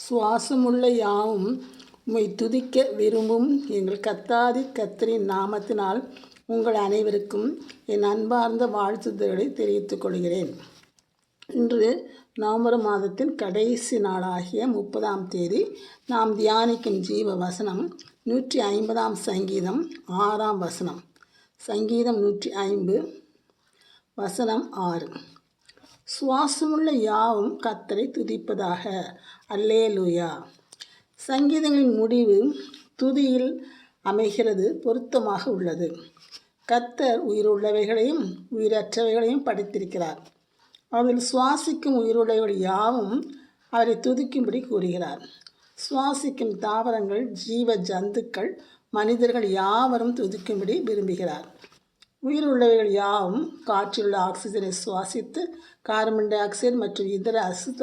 சுவாசமுள்ள யாவும் உம்மை துதிக்க விரும்பும் எங்கள் கர்த்தாதி கர்த்தரின் நாமத்தினால் உங்கள் அனைவருக்கும் என் அன்பார்ந்த வாழ்த்துதல்களை தெரிவித்துக் கொள்கிறேன். இன்று நவம்பர் மாதத்தின் கடைசி நாளாகிய 30ஆம் தேதி நாம் தியானிக்கும் ஜீவ வசனம் 150ஆம் சங்கீதம் 6ஆம் வசனம். சங்கீதம் 150 வசனம் 6. சுவாசமுள்ள யாவும் கர்த்தரை துதிப்பதாக. அல்லேலூயா. சங்கீதங்களின் முடிவு துதியில் அமைகிறது பொருத்தமாக உள்ளது. கர்த்தர் உயிருள்ளவைகளையும் உயிரற்றவைகளையும் படைத்திருக்கிறார். அதில் சுவாசிக்கும் உயிருள்ளவைகள் யாவும் அவரை துதிக்கும்படி கூறுகிறார். சுவாசிக்கும் தாவரங்கள், ஜீவ ஜந்துக்கள், மனிதர்கள் யாவரும் துதிக்கும்படி விரும்புகிறார். உயிருள்ளவைகள் யாவும் காற்றிலுள்ள ஆக்சிஜனை சுவாசித்து கார்பன் டை ஆக்சைடு மற்றும் இதர அசுத்த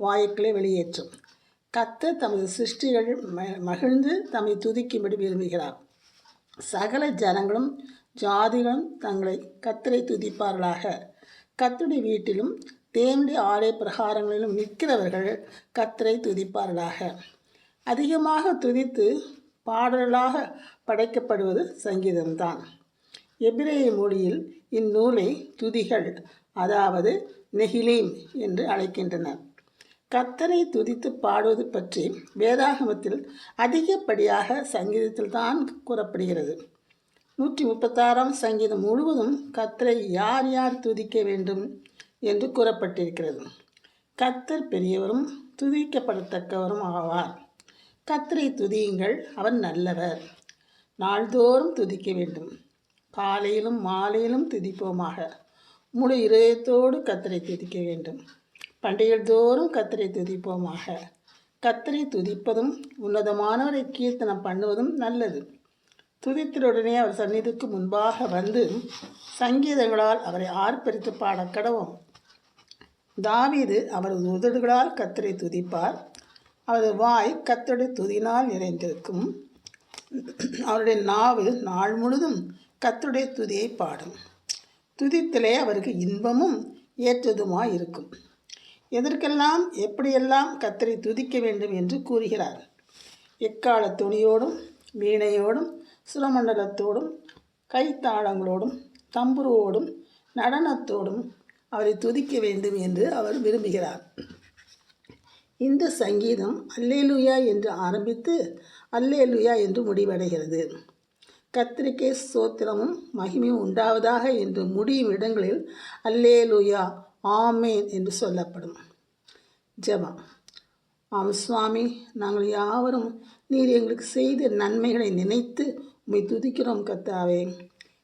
வாயுக்களை வெளியேற்றும். கர்த்தர் தமது சிருஷ்டிகள் மகிழ்ந்து தம்மை துதிக்கும்படி விரும்புகிறார். சகல ஜனங்களும் ஜாதிகளும் தங்களை கர்த்தரை துதிப்பார்களாக. கர்த்தருடைய வீட்டிலும் தேவனுடைய ஆலய பிரகாரங்களிலும் நிற்கிறவர்கள் கர்த்தரை துதிப்பார்களாக. அதிகமாக துதித்து பாடல்களாக படைக்கப்படுவது சங்கீதம்தான். எபிரேய மொழியில் இந்நூலை துதிகள், அதாவது நெகிலீம் என்று அழைக்கின்றனர். கர்த்தரை துதித்து பாடுவது பற்றி வேதாகமத்தில் அதிகப்படியாக சங்கீதத்தில் தான் கூறப்படுகிறது. 136ஆம் சங்கீதம் முழுவதும் கர்த்தரை யார் யார் துதிக்க வேண்டும் என்று கூறப்பட்டிருக்கிறது. கர்த்தர் பெரியவரும் துதிக்கப்படத்தக்கவரும் ஆவார். கர்த்தரை துதியுங்கள், அவர் நல்லவர். நாள்தோறும் துதிக்க வேண்டும். காலையிலும் மாலையிலும் துதிப்போமாக. முழு இதயத்தோடு கர்த்தரை துதிக்க வேண்டும். பண்டிகைகள் தோறும் கர்த்தரை துதிப்போமாக. கர்த்தரை துதிப்பதும் உன்னதமானவரை கீர்த்தனம் பண்ணுவதும் நல்லது. துதித்தலுடனே அவர் சந்நிதிக்கு முன்பாக வந்து சங்கீதங்களால் அவரை ஆர்ப்பரித்து பாட கடவோம். தாவீது அவரது உதடுகளால் கர்த்தரை துதிப்பார். அவரது வாய் கர்த்தருடைய துதியினால் நிறைந்திருக்கும். அவருடைய நாவு நாள் முழுதும் கர்த்தருடைய துதியை பாடும். துதித்தலே அவருக்கு இன்பமும் ஏற்றதுமாய் இருக்கும். எதற்கெல்லாம் எப்படியெல்லாம் கர்த்தரை துதிக்க வேண்டும் என்று கூறுகிறார். எக்கால துணியோடும் வீணையோடும் சுரமண்டலத்தோடும் கைத்தாளங்களோடும் தம்புருவோடும் நடனத்தோடும் அவரை துதிக்க வேண்டும் என்று அவர் விரும்புகிறார். இந்த சங்கீதம் அல்லேலூயா என்று ஆரம்பித்து அல்லேலூயா என்று முடிவடைகிறது. கர்த்தருக்கே ஸ்தோத்திரமும் மகிமையும் உண்டாவதாக என்று முடியும் இடங்களில் அல்லேலூயா, ஆமேன் என்று சொல்லப்படும். ஜெபம். ஆம் சுவாமி, நாங்கள் யாவரும் நீர் எங்களுக்கு செய்த நன்மைகளை நினைத்து உம்மை துதிக்கிறோம் கர்த்தாவே.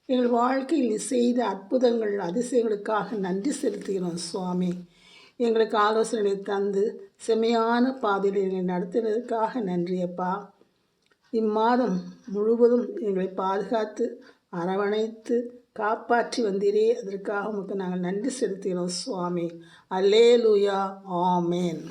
எங்கள் வாழ்க்கையில் நீ செய்த அற்புதங்கள் அதிசயங்களுக்காக நன்றி செலுத்துகிறோம் சுவாமி. எங்களுக்கு ஆலோசனைகளை தந்து செம்மையான பாதையில் எங்களை நடத்துவதற்காக நன்றியப்பா. இம்மாதம் முழுவதும் எங்களை பாதுகாத்து அரவணைத்து காப்பாற்றி வந்தீரே, அதற்காக உமக்கு நாங்கள் நன்றி செலுத்துகிறோம் சுவாமி. அல்லேலூயா, ஆமேன்.